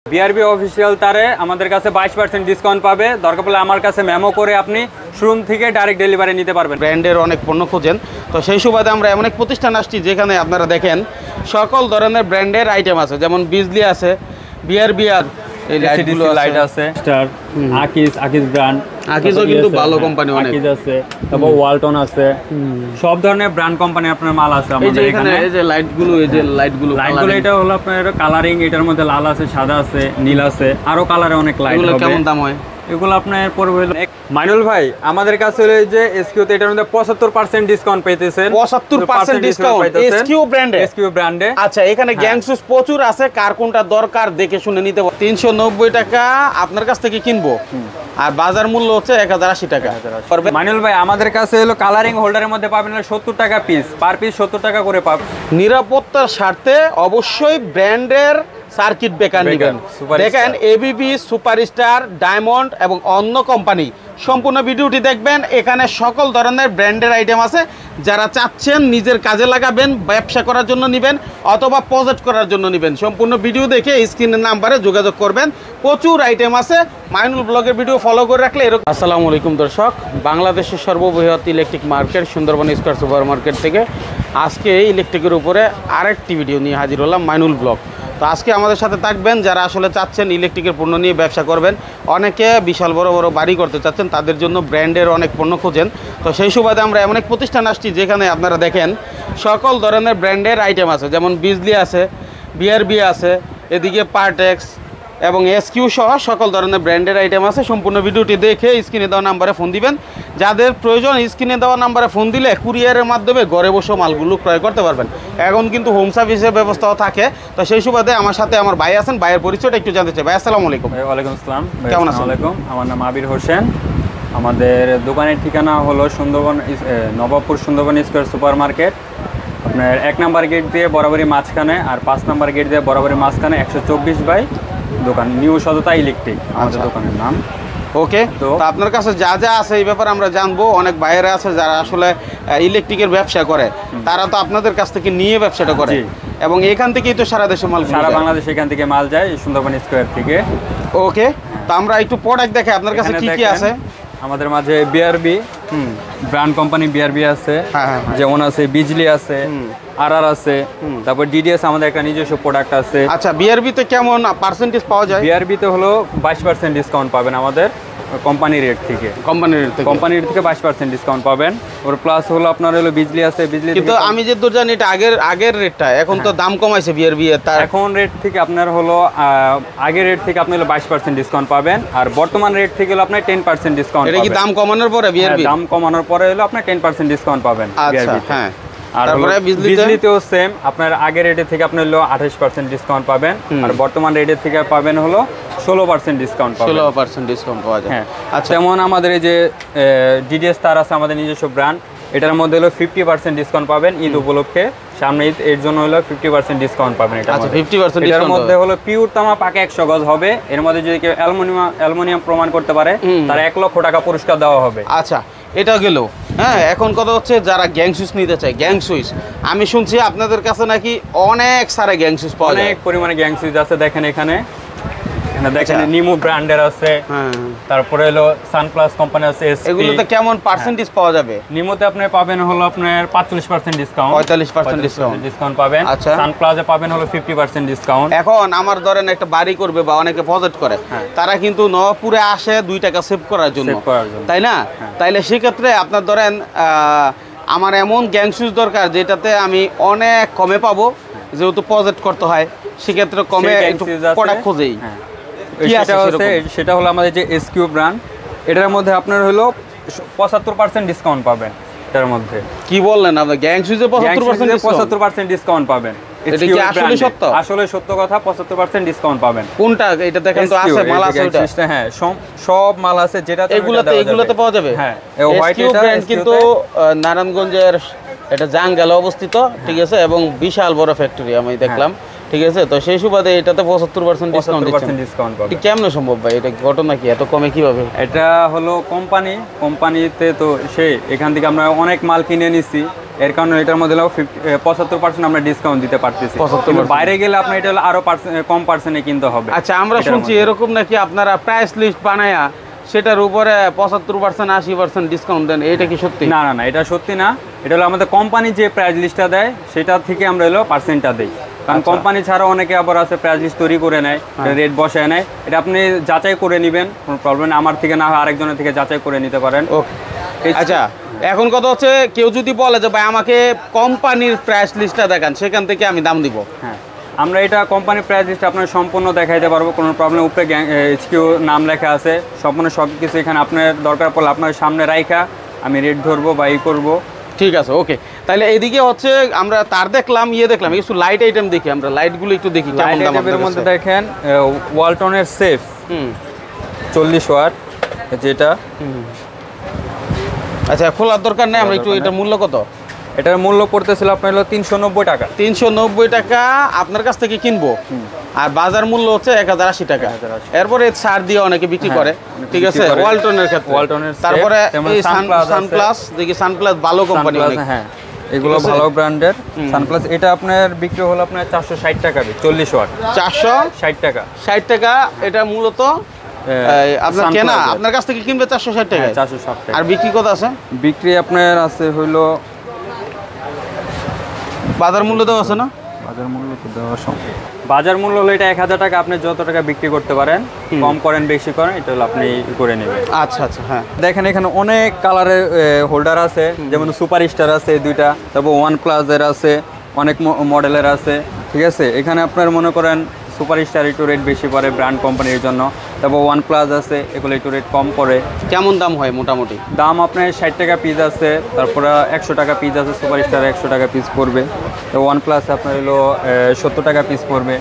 BRB official তারে আমাদের কাছে 22% ডিসকাউন্ট পাবে। দরকার পড়লে আমার কাছে মেমো করে আপনি শোরুম থেকে ডাইরেক্ট ডেলিভারি নিতে পারবেন। ব্র্যান্ডের অনেক পণ্য খোঁজেন, তো সেই সুবাদে আমরা এমন এক প্রতিষ্ঠান আসছি যেখানে আপনারা দেখেন সকল ধরনের ব্র্যান্ডের আইটেম আছে, যেমন বিজলি আছে, বিআরবি আর লাইট আছে, স্টার আকিজ ব্র্যান্ড, আকিজও কিন্তু ভালো কোম্পানি, অনেক আকিজ আছে, তারপর ওয়ালটন আছে, সব ধরনের ব্র্যান্ড কোম্পানি আপনার মাল আছে আমাদের এখানে। এই যে লাইটগুলো, লাইটগুলো এটা হলো আপনার কালারিং, এটার মধ্যে লাল আছে, সাদা আছে, নীল আছে, আরো কালারে অনেক লাইট হবে। কেমন দাম হয় এগুলো আপনার পড়বে হলো মাইনুল ভাই, আমাদের কাছে হলো যে এসকিউতে এটার মধ্যে 75% ডিসকাউন্ট পেতেছেন। 75% ডিসকাউন্ট এসকিউ ব্র্যান্ডে। আচ্ছা, এখানে গ্যাংসুস প্রচুর আছে, কার কোনটা দরকার দেখে শুনে নিতে পারবেন। 390 টাকা আপনার কাছ থেকে কিনবো, আর বাজার মূল্য হচ্ছে 1080 টাকা। মাইনুল ভাই, আমাদের কাছে হলো কালারিং হোল্ডারের মধ্যে পাবেন 70 টাকা পিস, পার পিস 70 টাকা করে পাবেন। নিরাপত্তার স্বার্থে অবশ্যই ব্র্যান্ডের সার্কিট ব্রেকার নেবেন। দেখেন এবিবি, সুপারস্টার, ডায়মন্ড এবং অন্য কোম্পানি, সম্পূর্ণ ভিডিওটি দেখবেন। এখানে সকল ধরনের ব্র্যান্ডের আইটেম আছে। যারা চাচ্ছেন নিজের কাজে লাগাবেন, ব্যবসা করার জন্য নেবেন অথবা প্রজেক্ট করার জন্য নেবেন, সম্পূর্ণ ভিডিও দেখে স্ক্রিনের নাম্বারে যোগাযোগ করবেন। প্রচুর আইটেম আছে। মাইনুল ব্লগের ভিডিও ফলো করে রাখলে এরকম। আসসালামু আলাইকুম দর্শক, বাংলাদেশের সর্ববৃহৎ electric market Sundarban square super market থেকে আজকে ইলেকট্রিকের উপরে আরেকটি ভিডিও নিয়ে হাজির হলাম, মাইনুল ব্লগ। তো আজকে আমাদের সাথে থাকবেন যারা আসলে চাচ্ছেন ইলেকট্রিকের পণ্য নিয়ে ব্যবসা করবেন, অনেকে বিশাল বড় বড় বাড়ি করতে চাচ্ছেন, তাদের জন্য ব্র্যান্ডের অনেক পণ্য খোঁজেন। তো সেই সুবাদে আমরা এমন এক প্রতিষ্ঠান আসছি যেখানে আপনারা দেখেন সকল ধরনের ব্র্যান্ডের আইটেম আছে, যেমন বিজলি আছে, বিআরবি আছে, এদিকে পার্টেক্স এবং এসকিউ সহ সকল ধরনের ব্র্যান্ডের আইটেম আছে। সম্পূর্ণ ভিডিওটি দেখে স্ক্রিনে দেওয়া নাম্বারে ফোন দিবেন। যাদের প্রয়োজন স্ক্রিনে দেওয়া নাম্বারে ফোন দিলে কুরিয়ারের মাধ্যমে ঘরে বসে মালগুলো ক্রয় করতে পারবেন। এখন কিন্তু হোম সার্ভিসের ব্যবস্থাও থাকে। তো সেই সুবাদে আমার সাথে আমার ভাই আছেন, ভাইয়ের পরিচয়টা একটু জানতে চাই। ভাই আসসালামু আলাইকুম। ওয়ালাইকুম আসসালাম, কেমন আছেন? আমার নাম আবির হোসেন। আমাদের দোকানের ঠিকানা হলো Sundarban, Nawabpur Sundarban square super market. আপনার 1 নাম্বার গেট দিয়ে বরাবরই মাঝখানে, আর 5 নাম্বার গেট দিয়ে বরাবরই মাঝখানে 124 বাই দোকান, নিউ সততা ইলেকট্রিক আমাদের দোকানের নাম। ওকে, তো আপনার কাছে যা যা আছে এই ব্যাপারে আমরা জানবো। অনেক বাইরে আছে যারা আসলে ইলেকট্রিকের ব্যবসা করে, তারা তো আপনাদের কাছ থেকে নিয়ে ব্যবসাটা করে, এবং এখান থেকেই তো সারা দেশে মাল, সারা বাংলাদেশ এখান থেকে মাল যায় সুন্দরবন স্কয়ার থেকে। ওকে, তো আমরা একটু প্রোডাক্ট দেখে আপনার কাছে কি কি আছে। আমাদের মাঝে বিআরবি ব্র্যান্ড কোম্পানি বিআরবি আছে, যেমন আছে বিজলি আছে, আরআর আছে, তারপর ডিডিএস আমাদের একটা নিজস্ব প্রোডাক্ট আছে। আচ্ছা, বিআরবি তে কেমন পার্সেন্টেজ পাওয়া যায়? বিআরবি তে হলো 22% ডিসকাউন্ট পাবেন আমাদের কোম্পানি রেট থেকে। কোম্পানি রেট থেকে 22% ডিসকাউন্ট পাবেন। ওর প্লাস হলো আপনার হলো বিজলি আছে, বিজলি কিন্তু আমি যে দূর জানি এটা আগের রেটটা, এখন তো দাম কমাইছে বিআরবি এর। এখন রেট থেকে আপনার হলো আগের রেট থেকে আপনি হলো 22% ডিসকাউন্ট পাবেন, আর বর্তমান রেট থেকে হলো আপনার 10% ডিসকাউন্ট। এটা কি দাম কমানোর পরে বিআরবি? দাম কমানোর পরে হলো আপনার 10% ডিসকাউন্ট পাবেন। আচ্ছা, হ্যাঁ। আর বিজলিতেও সেম, আপনার আগের রেটে থেকে আপনি হলো 28% ডিসকাউন্ট পাবেন, আর বর্তমান রেটে থেকে পাবেন হলো 16% ডিসকাউন্ট পাবেন। 16% ডিসকাউন্ট পাওয়া যায়। হ্যাঁ, আচ্ছা। যেমন আমাদের এই যে ডিডিএস তার আছে, আমাদের নিজস্ব ব্র্যান্ড, এটার মধ্যে হলো 50% ডিসকাউন্ট পাবেন ঈদ উপলক্ষে। সামনে ঈদ, এর জন্য হলো 50% ডিসকাউন্ট পাবেন। এটা আচ্ছা, 50% এর মধ্যে হলো পিওর তামা পাকা 100 গজ হবে। এর মধ্যে যদি কেউ অ্যালুমিনিয়াম প্রমাণ করতে পারে, তার 1 লক্ষ টাকা পুরস্কার দেওয়া হবে। আচ্ছা, এটা গেল। হ্যাঁ, এখন কথা হচ্ছে যারা গ্যাং সুইচ নিতে চায়, গ্যাং সুইচ আমি শুনছি আপনাদের কাছে নাকি অনেক সারা গ্যাং সুইচ পাওয়া যায়। অনেক পরিমাণে গ্যাং সুইচ আছে, দেখেন এখানে দেখেন নিমো ব্র্যান্ডের আছে, তারপরে হলো সানপ্লাস কোম্পানি আছে। এগুলোতে কেমন পার্সেন্টেজ পাওয়া যাবে? নিমোতে আপনি পাবেন হলো আপনার 45% ডিসকাউন্ট, 45% ডিসকাউন্ট পাবেন। আচ্ছা, সানপ্লাসে পাবেন হলো 50% ডিসকাউন্ট। এখন আমার ধরেন একটা বাড়ি করবে বা অনেকে প্রজেক্ট করে, তারা কিন্তু নবপুরে আসে 2 টাকা সেভ করার জন্য, তাই না? তাইলে সেক্ষেত্রে আপনার ধরেন আমার এমন গ্যাং সুইচ দরকার যেটাতে আমি অনেক কমে পাবো, যেহেতু প্রজেক্ট করতে হয়, সেক্ষেত্রে কমে একটু প্রোডাক্ট খোঁজেই। সেটা হলো আমাদের যে এসকিউ ব্র্যান্ড, এটার মধ্যে আপনার হলো 75% ডিসকাউন্ট পাবেন। এটার মধ্যে কি বললেন আপনি, গ্যাং সুইচে 75% ডিসকাউন্ট পাবেন? এটা কি আসলে সত্য? আসলে সত্য কথা, 75% ডিসকাউন্ট পাবেন। কোনটা? এটা দেখেন তো আছে মাল আছে ওটা। হ্যাঁ, সব মাল আছে, যেটা এগুলোতে পাওয়া যাবে। হ্যাঁ, হোয়াইট ব্র্যান্ড কিন্তু নারায়ণগঞ্জের এটা জাঙ্গালে অবস্থিত, ঠিক আছে, এবং বিশাল বড় ফ্যাক্টরি আমি দেখলাম। ঠিক আছে, তো সেই সুবাদে এটাতে 75% ডিসকাউন্ট 75% ডিসকাউন্ট পাবেন। এটা কেমন সম্ভব ভাই? এটা ঘটনা কি, এত কমে কিভাবে? এটা হলো কোম্পানিতে তো এখান থেকে আমরা অনেক মাল কিনে নিছি, এর কারণে এটার মধ্যে 75% আমরা ডিসকাউন্ট দিতে পারতেছি। 75% বাইরে গেলে আপনার এটা হলো আরো কম পার্সেন্টে কিনতে হবে। আচ্ছা, আমরা শুনছি এরকম নাকি আপনারা প্রাইস লিস্ট বানায়া সেটার উপরে 75% 80% ডিসকাউন্ট দেন, এটা কি সত্যি? না না না, এটা সত্যি না। এটা হলো আমাদের কোম্পানি যে প্রাইস লিস্টটা দেয় সেটা থেকে আমরা হলো পার্সেন্টটা দেই। কারণ কোম্পানি ছাড়া অনেকে আবার আছে প্রাইস লিস্ট তৈরি করে নেয়, রেট বসায় নেয়। এটা আপনি যাচাই করে নেবেন, কোনো প্রবলেম নেই। আমার থেকে না হয় আরেকজনের থেকে যাচাই করে নিতে পারেন। ওকে, আচ্ছা এখন কথা হচ্ছে কেউ যদি বলে যে ভাই আমাকে কোম্পানির প্রাইস লিস্টটা দেখান, সেখান থেকে আমি দাম দিব। হ্যাঁ, আমরা এটা কোম্পানির প্রাইস লিস্ট আপনার সম্পূর্ণ দেখাইতে পারবো, কোনো প্রবলেম। উপরে HQ নাম লেখা আছে, সম্পূর্ণ সব কিছু এখানে আপনার দরকার পড়লে আপনার সামনে রাইখা আমি রেট ধরবো বা করবো। ঠিক আছে, ওকে। তাহলে এইদিকে হচ্ছে আমরা তার দেখলাম, দেখলাম কিছু লাইট আইটেম দেখি, আমরা লাইটগুলো একটু দেখি। লাইট আইটেমের মধ্যে দেখেন ওয়ালটনের সেফ 40 ওয়াট যেটা। আচ্ছা, খোলার দরকার নেই, আমরা একটু এটার মূল্য কত? এটার মূল্য পড়তেছিল আপনার হলো 390 টাকা। 390 টাকা আপনার কাছ থেকে কিনবো, আর বাজার মূল্য হচ্ছে 1080 টাকা। এরপরে ছাড় দিয়ে অনেকে বিক্রি করে, ঠিক আছে, ওয়ালটনের ক্ষেত্রে। ওয়ালটনের তারপরে এই সানপ্লাস দেখি, সানপ্লাস ভালো কোম্পানি অনেক। হ্যাঁ, এগুলো ভালো ব্র্যান্ডের সানপ্লাস। এটা আপনার বিক্রি হলো আপনার 460 টাকা, 40 ওয়াট 460 টাকা। 60 টাকা এটা মূলত আপনার কেনা, আপনার কাছ থেকে কিনবে 460 টাকা। 460 টাকা। আর বিক্রি কত আছে? বিক্রি আপনার আছে হইলো বাজার মূল্য দেওয়া আছে না? বাজার মূল্য তো দেওয়া সম্ভব। বাজার মূল্য হলো এটা 1000 টাকা। আপনি যত টাকা বিক্রি করতে পারেন, কম করেন বেশি করেন, এটা হলো আপনি করে নেবেন। আচ্ছা আচ্ছা, হ্যাঁ। দেখেন এখানে অনেক কালারের হোল্ডার আছে, যেমন সুপার স্টার আছে দুইটা, তারপর OnePlus এর আছে, অনেক মডেলের আছে, ঠিক আছে। এখানে আপনার মনে করেন সুপার স্টার একটু রেট বেশি পড়ে ব্র্যান্ড কোম্পানির জন্য, তারপর OnePlus আছে, এগুলো একটু রেট কম পড়ে। কেমন দাম হয় মোটামুটি? দাম আপনার 60 টাকা পিস আছে, তারপরে 100 টাকা পিস আছে। সুপার স্টার 100 টাকা পিস পড়বে। তো OnePlus আপনার হলো 70 টাকা পিস পড়বে।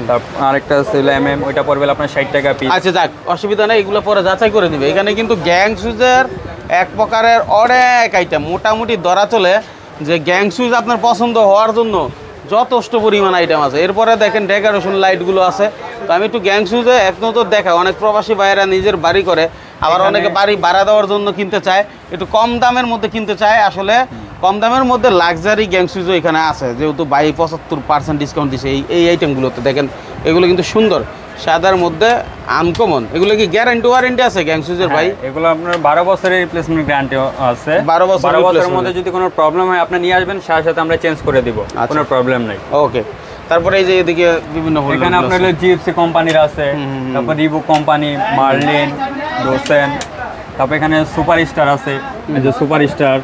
তারপর আরেকটা আছে হলো MM, ওইটা পড়বে আপনার 60 টাকা পিস। আচ্ছা যাক, অসুবিধা নেই, এগুলো পরে যাচাই করে দিবে। এখানে কিন্তু গ্যাং সুজের এক প্রকারের অনেক আইটেম, মোটামুটি ধরা চলে যে গ্যাং সুজ আপনার পছন্দ হওয়ার জন্য যথেষ্ট পরিমাণ আইটেম আছে। এরপরে দেখেন ডেকোরেশন লাইটগুলো আছে। তো আমি একটু গ্যাং সুজে এক নজর দেখা, অনেক প্রবাসী ভাইয়েরা নিজের বাড়ি করে, আবার অনেকে বাড়ি ভাড়া দেওয়ার জন্য কিনতে চায়, একটু কম দামের মধ্যে কিনতে চায়। আসলে কম দামের মধ্যে লাক্সারি গ্যাং সুজও এখানে আছে, যেহেতু 75% ডিসকাউন্ট দিচ্ছে এই আইটেমগুলোতে। দেখেন এগুলো কিন্তু সুন্দর, সাদার মধ্যে আনকমন। এগুলো কি গ্যারান্টি ওয়ারেন্টি আছে গ্যাং সুজের ভাই? এগুলো আপনার 12 বছরের রিপ্লেসমেন্ট গ্যারান্টি আছে। 12 বছরের মধ্যে যদি কোনো প্রবলেম হয় আপনি নিয়ে আসবেন, সাথে সাথে আমরা চেঞ্জ করে দিব, কোনো প্রবলেম নাই। ওকে, তারপরে এই যে এদিকে বিভিন্ন এখানে আপনার GFC কোম্পানির আছে, তারপর রিবুক কোম্পানি, মার্লিন, ডোসেন, তারপর এখানে সুপার স্টার আছে, এই যে সুপার স্টার,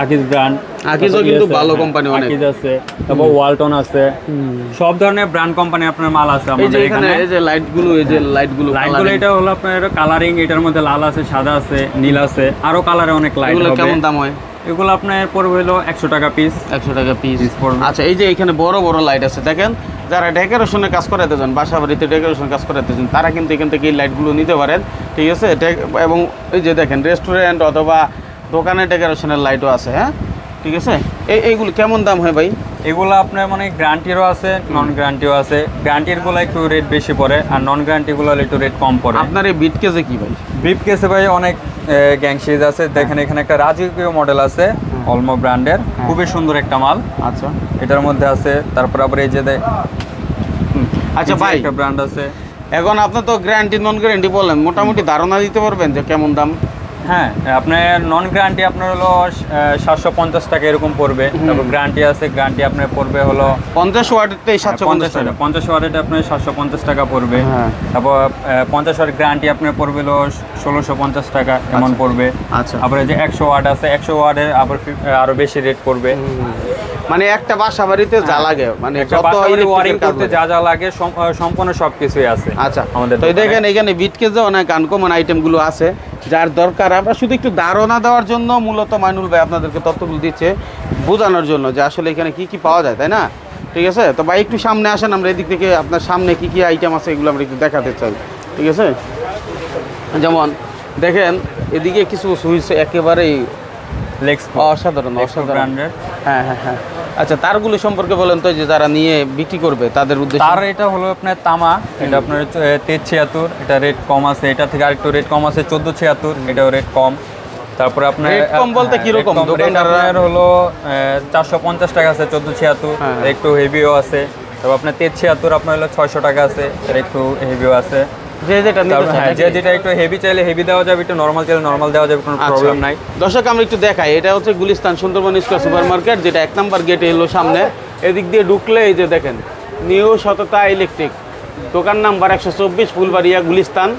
আকিজ ব্র্যান্ড, আকিজও কিন্তু ভালো কোম্পানি অনেক। আকিজ আছে, তারপর ওয়ালটন আছে, সব ধরনের ব্র্যান্ড কোম্পানি আপনার মাল আছে আমাদের এখানে। এই যে লাইটগুলো, লাইটগুলো এটা হলো আপনার কালারিং, এটার মধ্যে লাল আছে, সাদা আছে, নীল আছে, আরো কালারে অনেক লাইট হবে। কেমন দাম হয় এগুলো আপনার পড়বে হলো 100 টাকা পিস। 100 টাকা পিস পড়বে। আচ্ছা, এই যে এখানে বড় বড় লাইট আছে, দেখেন যারা ডেকোরেশনের কাজ করাতে চান, বাসা বাড়িতে ডেকোরেশন কাজ করাতে চান, তারা কিন্তু এখান থেকে এই লাইটগুলো নিতে পারেন, ঠিক আছে। এবং এই যে দেখেন রেস্টুরেন্ট অথবা দোকানে ডেকোরেশনের লাইটও আছে, হ্যাঁ, ঠিক আছে। এইগুলো কেমন দাম হয় ভাই? এগুলো আপনার মানে গ্যারান্টিরও আছে, নন গ্যারান্টিও আছে। গ্যারান্টিরগুলো একটু রেট বেশি পড়ে, আর নন গ্যারান্টিগুলো একটু রেট কম পড়ে। আপনার এই বিট কেসে কি ভাই? বিট কেসে ভাই অনেক গ্যাং সিরিজ আছে। দেখেন এখানে একটা রাজকীয় মডেল আছে, অলমো ব্র্যান্ডের, খুবই সুন্দর একটা মাল। আচ্ছা, এটার মধ্যে আছে। তারপর আবার এই যে আচ্ছা ভাই, একটা ব্র্যান্ড আছে। এখন আপনার তো গ্যারান্টি নন গ্যারান্টি বলেন, মোটামুটি ধারণা দিতে পারবেন যে কেমন দাম? হ্যাঁ, আপনার নন গ্যারান্টি আপনার হলো 750 টাকা এরকম পড়বে। তারপর গ্যারান্টি আছে, গ্যারান্টি আপনার পড়বে হলো 50 ওয়াটেরটাই 750 টাকা। 50 ওয়াটের আপনার 750 টাকা পড়বে। তারপর 50 ওয়াট গ্যারান্টি আপনার পড়বে হলো 1650 টাকা এমন পড়বে। আচ্ছা, আবার এই যে 100 ওয়াট আছে, 100 ওয়াটের আবার আরো বেশি রেট পড়বে। মানে একটা বাসা বাড়িতে যা লাগে, মানে যত ওয়ারিং করতে যা যা লাগে সম্পূর্ণ সবকিছুই আছে। আচ্ছা, তো দেখেন এখানে বিটকেজে অনেক আনকমন আইটেমগুলো আছে, যার দরকার। আমরা শুধু একটু ধারণা দেওয়ার জন্য মূলত মাইনুল ভাই আপনাদেরকে তথ্যগুলো দিচ্ছে, বোঝানোর জন্য যে আসলে এখানে কি কি পাওয়া যায়, তাই না? ঠিক আছে, তো ভাই একটু সামনে আসেন, আমরা এদিক থেকে আপনার সামনে কি কি আইটেম আছে এগুলো আমরা একটু দেখাতে চাই, ঠিক আছে। যেমন দেখেন এদিকে কিছু সুইচ একেবারেই অসাধারণ, অসাধারণ। হ্যাঁ হ্যাঁ হ্যাঁ, আচ্ছা, তারগুলো সম্পর্কে বলেন তো, যে যারা নিয়ে বিক্রি করবে তাদের উদ্দেশ্যে। তার এটা হলো আপনার তামা, এটা আপনার 1376, এটা রেট কম আছে, এটা থেকে আরেকটু রেট কম আছে 1476, এটাও রেট কম। তারপরে আপনার রেট কম বলতে কি রকম? দোকানদার হলো 450 টাকা আছে 1476, একটু হেভিও আছে। তারপর আপনার 1376 আপনার হলো 600 টাকা আছে, এর একটু হেভিও আছে। যে যেটা নিতে চায়, হ্যাঁ, যে যেটা একটু হেভি চাইলে হেভি দেওয়া যাবে, একটু নরমাল চাইলে নরমাল দেওয়া যাবে, কোনো প্রবলেম নাই। দর্শক আমরা একটু দেখাই, এটা হচ্ছে Gulistan Sundarban square super market, যেটা 1 নম্বর গেটে এলো সামনে। এদিক দিয়ে ঢুকলে এই যে দেখেন নিউ সততা ইলেকট্রিক, দোকান নাম্বার 124, ফুলবাড়িয়া, গুলিস্তান।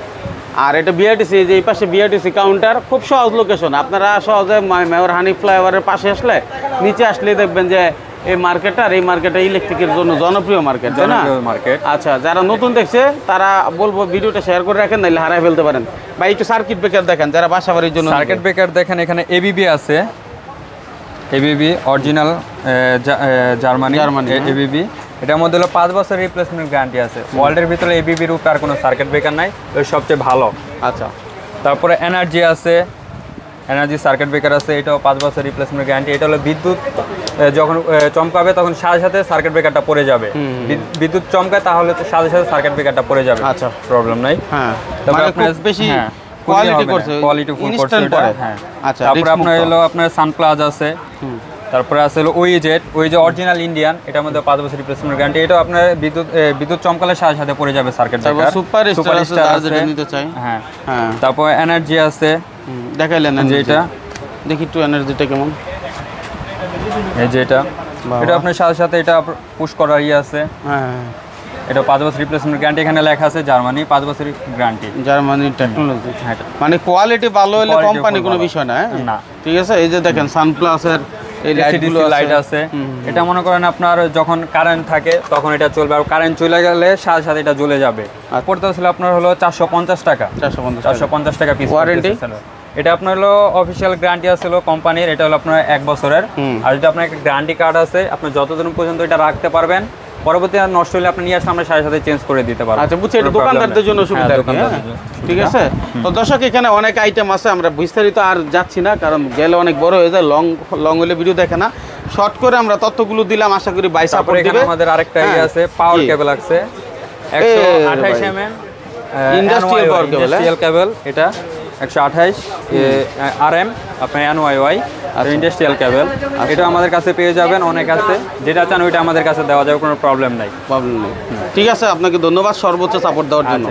আর এটা বিআরটিসি, যে এই পাশে বিআরটিসি কাউন্টার, খুব সহজ লোকেশন। আপনারা সহজে মেয়র হানিফ ফ্লাইওভারের পাশে আসলে, নিচে আসলেই দেখবেন যে এই মার্কেটটা, আর এই মার্কেটটা ইলেকট্রিকের জন্য জনপ্রিয় মার্কেট, তাই না? মার্কেট। আচ্ছা, যারা নতুন দেখছে তারা বলবো ভিডিওটা শেয়ার করে রাখেন, নাহলে হারাই ফেলতে পারেন। ভাই একটু সার্কিট ব্রেকার দেখেন, যারা বাসাবাড়ির জন্য। সার্কিট ব্রেকার দেখেন, এখানে এবিবি আছে, এবিবি অরিজিনাল জার্মানি এবিবি। এটার মধ্যে হলো 5 বছর রিপ্লেসমেন্ট গ্যারান্টি আছে। ওয়ার্ল্ডের ভিতরে এবিবির উপর আর কোনো সার্কিট ব্রেকার নাই, ওই সবচেয়ে ভালো। আচ্ছা, তারপরে এনার্জি আছে, এনার্জি সার্কিট ব্রেকার আছে, এটাও 5 বছর রিপ্লেসমেন্ট গ্যারান্টি। এটা হলো বিদ্যুৎ যখন চমকাবে তখন সাথে সাথে সার্কিট ব্রেকারটা পড়ে যাবে। বিদ্যুৎ চমকায় তাহলে তো সাথে সাথে সার্কিট ব্রেকারটা পড়ে যাবে। আচ্ছা, প্রবলেম নাই। হ্যাঁ, তারপরে আপনার বেশি কোয়ালিটি করছে, কোয়ালিটি ফুল করছে এটা। হ্যাঁ, আচ্ছা। তারপরে আপনার হলো আপনার সানপ্লাজ আছে। তারপরে আছে হলো ওইজেড অরিজিনাল ইন্ডিয়ান, এটার মধ্যে 5 বছর রিপ্লেসমেন্ট গ্যারান্টি। এটাও আপনার বিদ্যুৎ চমকালে সাথে সাথে পড়ে যাবে সার্কিট ব্রেকার। সুপার স্টার আছে, যেটা নিতে চাই। হ্যাঁ, তারপর এনার্জি আছে, দেখাইলেন যে এটা, দেখি একটু এনার্জিটা কেমন। এই যে এটা আপনার সাথে সাথে এটা পুশ করার আছে। হ্যাঁ, এটা 5 বছর রিপ্লেসমেন্ট গ্যারান্টি, এখানে লেখা আছে জার্মানি 5 বছর গ্যারান্টি, জার্মানি টেকনোলজি। মানে কোয়ালিটি ভালো হলে কোম্পানি কোনো বিষয় না। না, ঠিক আছে। এই যে দেখেন সানপ্লাসের এই লাইটগুলো লাইট আছে। এটা মনে করেন আপনার যখন কারেন্ট থাকে তখন এটা চলবে, আর কারেন্ট চলে গেলে সাথে সাথে এটা জ্বলে যাবে। পড়তে ছিল আপনার হলো 450 টাকা, 450 টাকা পিস। ওয়ারেন্টি এটা আপনার হলো অফিসিয়াল গ্যারান্টি আছে কোম্পানির, এটা হলো আপনার 1 বছরের। আর যদি আপনার একটা গ্যারান্টি কার্ড আছে, আপনি যতদিন পর্যন্ত এটা রাখতে পারবেন, পরবর্তী আর নষ্ট হলে আপনি নিয়ে আসলে আমরা সাথে সাথে চেঞ্জ করে দিতে পারবো। আচ্ছা, বুঝছি, এটা দোকানদারদের জন্য সুবিধা। ঠিক আছে। তো দর্শক এখানে অনেক আইটেম আছে, আমরা বিস্তারিত আর যাচ্ছি না, কারণ গেলে অনেক বড় হয়ে যায়, লং হলে ভিডিও দেখে না। শর্ট করে আমরা তথ্যগুলো দিলাম, আশা করি ভাই সাপোর্ট দিবে। আমাদের আরেকটা আছে, পাওয়ার কেবল আছে 128 mm ইন্ডাস্ট্রিয়াল কেবল, এটা 128 RM আপনার NYY ইন্ডাস্ট্রিয়াল কেবল। এটা আমাদের কাছে পেয়ে যাবেন, অনেক আছে, যেটা চান ওইটা আমাদের কাছে দেওয়া যাবে, কোনো প্রবলেম নাই। ঠিক আছে, আপনাকে ধন্যবাদ সর্বোচ্চ সাপোর্ট দেওয়ার জন্য।